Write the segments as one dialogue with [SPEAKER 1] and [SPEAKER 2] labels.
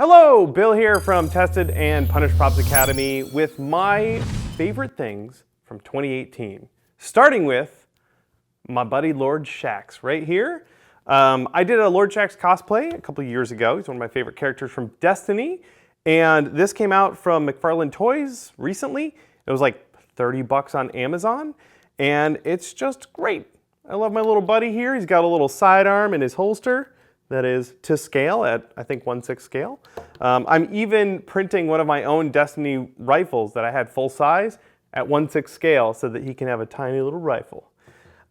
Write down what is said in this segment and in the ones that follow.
[SPEAKER 1] Hello, Bill here from Tested and Punished Props Academy with my favorite things from 2018. Starting with my buddy Lord Shaxx right here. I did a Lord Shaxx cosplay a couple of years ago. He's one of my favorite characters from Destiny. And this came out from McFarlane Toys recently. It was like 30 bucks on Amazon. And it's just great. I love my little buddy here. He's got a little sidearm in his holster that is to scale at, I think, 1/6 scale. I'm even printing one of my own Destiny rifles that I had full size at 1/6 scale so that he can have a tiny little rifle.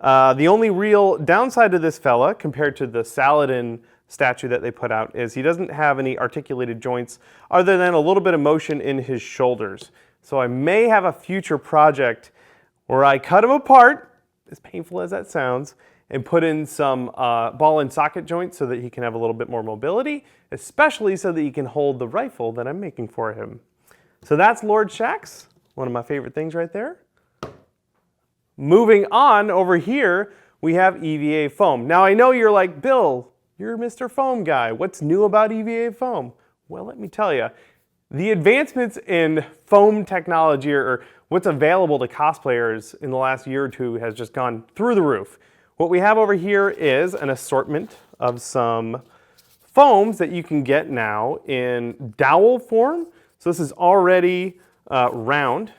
[SPEAKER 1] The only real downside to this fella, compared to the Saladin statue that they put out, is he doesn't have any articulated joints other than a little bit of motion in his shoulders. So I may have a future project where I cut him apart, as painful as that sounds, and put in some ball and socket joints so that he can have a little bit more mobility, especially so that he can hold the rifle that I'm making for him. So that's Lord Shaxx, one of my favorite things right there. Moving on over here, we have EVA Foam. Now I know you're like, Bill, you're Mr. Foam guy. What's new about EVA Foam? Well, let me tell you, the advancements in foam technology or what's available to cosplayers in the last year or two has just gone through the roof. What we have over here is an assortment of some foams that you can get now in dowel form. So this is already round,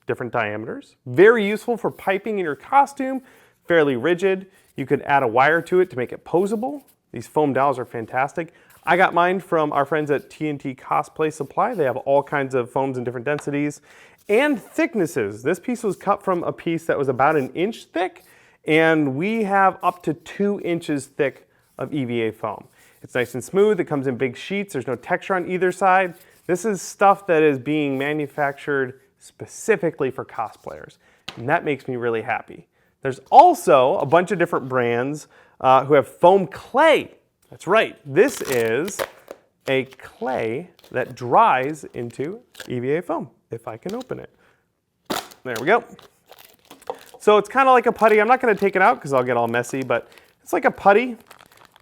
[SPEAKER 1] different diameters. Very useful for piping in your costume, fairly rigid. You could add a wire to it to make it posable. These foam dowels are fantastic. I got mine from our friends at TNT Cosplay Supply. They have all kinds of foams in different densities and thicknesses. This piece was cut from a piece that was about 1 inch thick, and we have up to 2 inches thick of EVA foam. It's nice and smooth, it comes in big sheets, there's no texture on either side. This is stuff that is being manufactured specifically for cosplayers, and that makes me really happy. There's also a bunch of different brands who have foam clay. That's right, this is a clay that dries into EVA foam, if I can open it. There we go. So it's kind of like a putty. I'm not going to take it out because I'll get all messy, but it's like a putty.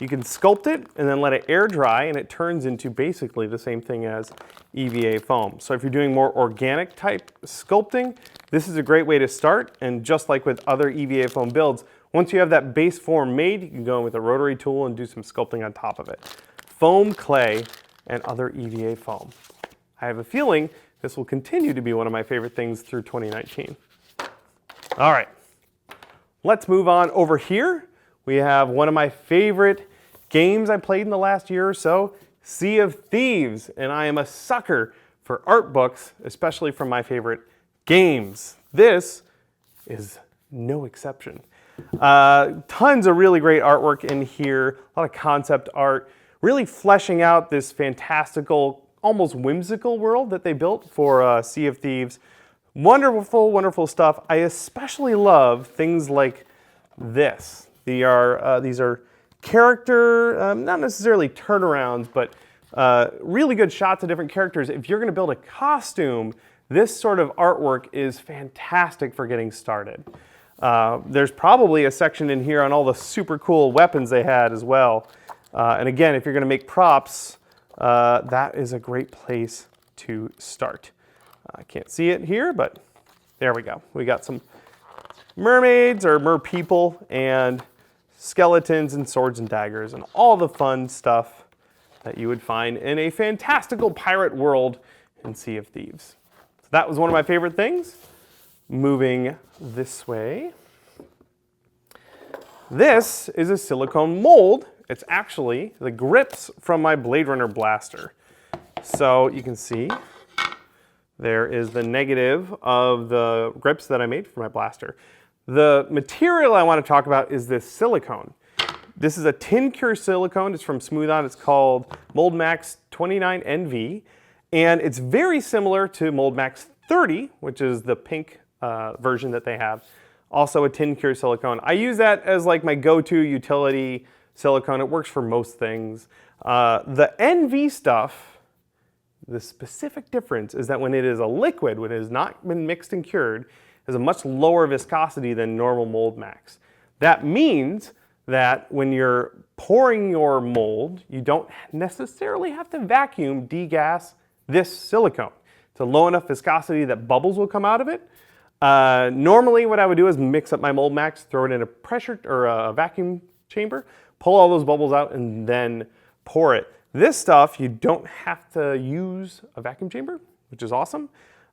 [SPEAKER 1] You can sculpt it and then let it air dry, and it turns into basically the same thing as EVA foam. So if you're doing more organic type sculpting, this is a great way to start. And just like with other EVA foam builds, once you have that base form made, you can go in with a rotary tool and do some sculpting on top of it. Foam clay and other EVA foam. I have a feeling this will continue to be one of my favorite things through 2019. All right, let's move on over here. We have one of my favorite games I played in the last year or so, Sea of Thieves, and I am a sucker for art books, especially from my favorite games. This is no exception. Tons of really great artwork in here, a lot of concept art, really fleshing out this fantastical, almost whimsical world that they built for Sea of Thieves. Wonderful, wonderful stuff. I especially love things like this. These are character, not necessarily turnarounds, but really good shots of different characters. If you're going to build a costume, this sort of artwork is fantastic for getting started. There's probably a section in here on all the super cool weapons they had as well. And again, if you're going to make props, that is a great place to start. I can't see it here, but there we go. We got some mermaids or merpeople and skeletons and swords and daggers and all the fun stuff that you would find in a fantastical pirate world in Sea of Thieves. So that was one of my favorite things. Moving this way. This is a silicone mold. It's actually the grips from my Blade Runner blaster. So you can see there is the negative of the grips that I made for my blaster. The material I want to talk about is this silicone. This is a tin cure silicone. It's from Smooth On. It's called Mold Max 29NV. And it's very similar to Mold Max 30, which is the pink version that they have. Also a tin cure silicone. I use that as like my go-to utility silicone. It works for most things. The NV stuff, the specific difference is that when it is a liquid, when it has not been mixed and cured, has a much lower viscosity than normal Mold Max. That means that when you're pouring your mold, you don't necessarily have to vacuum degas this silicone. It's a low enough viscosity that bubbles will come out of it. Normally what I would do is mix up my mold max, throw it in a pressure or a vacuum chamber, pull all those bubbles out, and then pour it. This stuff, you don't have to use a vacuum chamber, which is awesome.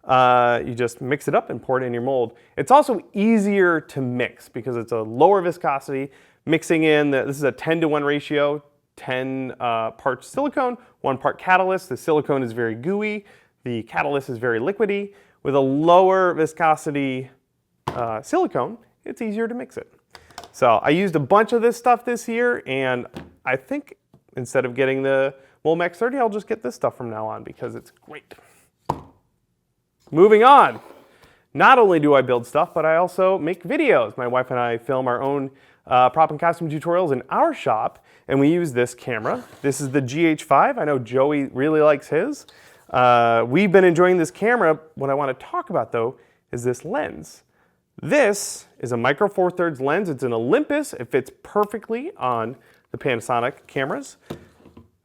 [SPEAKER 1] You just mix it up and pour it in your mold. It's also easier to mix because it's a lower viscosity. Mixing in, this is a 10-to-1 ratio, 10 parts silicone, 1 part catalyst. The silicone is very gooey, the catalyst is very liquidy. With a lower viscosity silicone, it's easier to mix it. So I used a bunch of this stuff this year, and I think instead of getting the Mold Max 30, I'll just get this stuff from now on because it's great. Moving on. Not only do I build stuff, but I also make videos. My wife and I film our own prop and costume tutorials in our shop, and we use this camera. This is the GH5. I know Joey really likes his. We've been enjoying this camera. What I want to talk about, though, is this lens. This is a micro four thirds lens. It's an Olympus. It fits perfectly on the Panasonic cameras.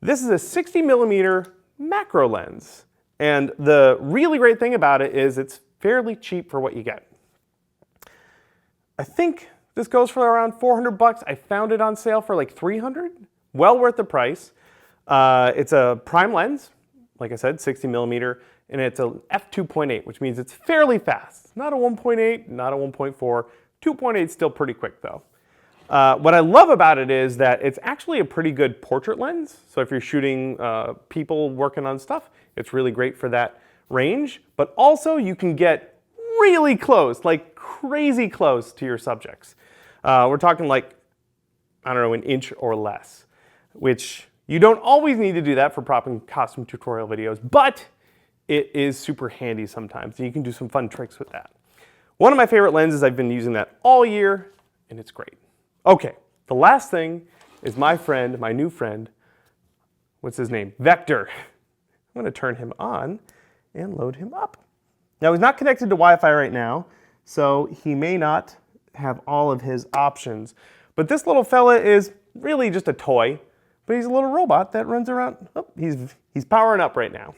[SPEAKER 1] This is a 60mm macro lens. And the really great thing about it is it's fairly cheap for what you get. I think this goes for around 400 bucks. I found it on sale for like 300. Well worth the price. It's a prime lens, like I said, 60mm, and it's a f2.8, which means it's fairly fast. It's not a 1.8, not a 1.4. 2.8 is still pretty quick though. What I love about it is that it's actually a pretty good portrait lens. So if you're shooting people working on stuff, it's really great for that range. But also you can get really close, like crazy close to your subjects. We're talking like, I don't know, an inch or less, which you don't always need to do that for prop and costume tutorial videos, but it is super handy sometimes, and you can do some fun tricks with that. One of my favorite lenses, I've been using that all year, and it's great. Okay, the last thing is my friend, my new friend, what's his name? Vector. I'm gonna turn him on and load him up. Now he's not connected to Wi-Fi right now, so he may not have all of his options, but this little fella is really just a toy. But he's a little robot that runs around. Oh, he's powering up right now.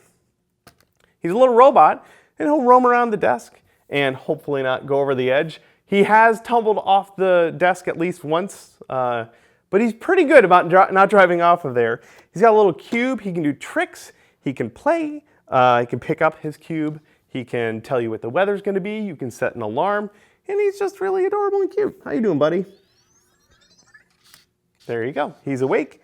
[SPEAKER 1] He's a little robot, and he'll roam around the desk and hopefully not go over the edge. He has tumbled off the desk at least once, but he's pretty good about not driving off of there. He's got a little cube. He can do tricks. He can play. He can pick up his cube. He can tell you what the weather's going to be. You can set an alarm, and he's just really adorable and cute. How you doing, buddy? There you go. He's awake,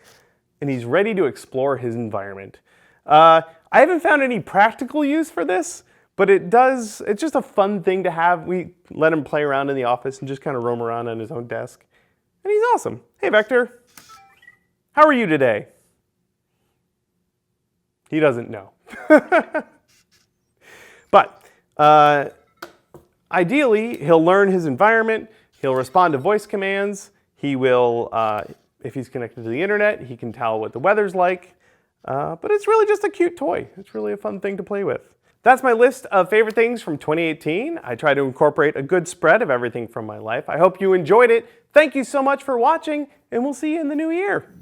[SPEAKER 1] and he's ready to explore his environment. I haven't found any practical use for this, but it's just a fun thing to have. We let him play around in the office and just kind of roam around on his own desk. And he's awesome. Hey, Vector. How are you today? He doesn't know. But ideally, he'll learn his environment. He'll respond to voice commands. He will, if he's connected to the internet, he can tell what the weather's like. But it's really just a cute toy. It's really a fun thing to play with. That's my list of favorite things from 2018. I try to incorporate a good spread of everything from my life. I hope you enjoyed it. Thank you so much for watching, and we'll see you in the new year.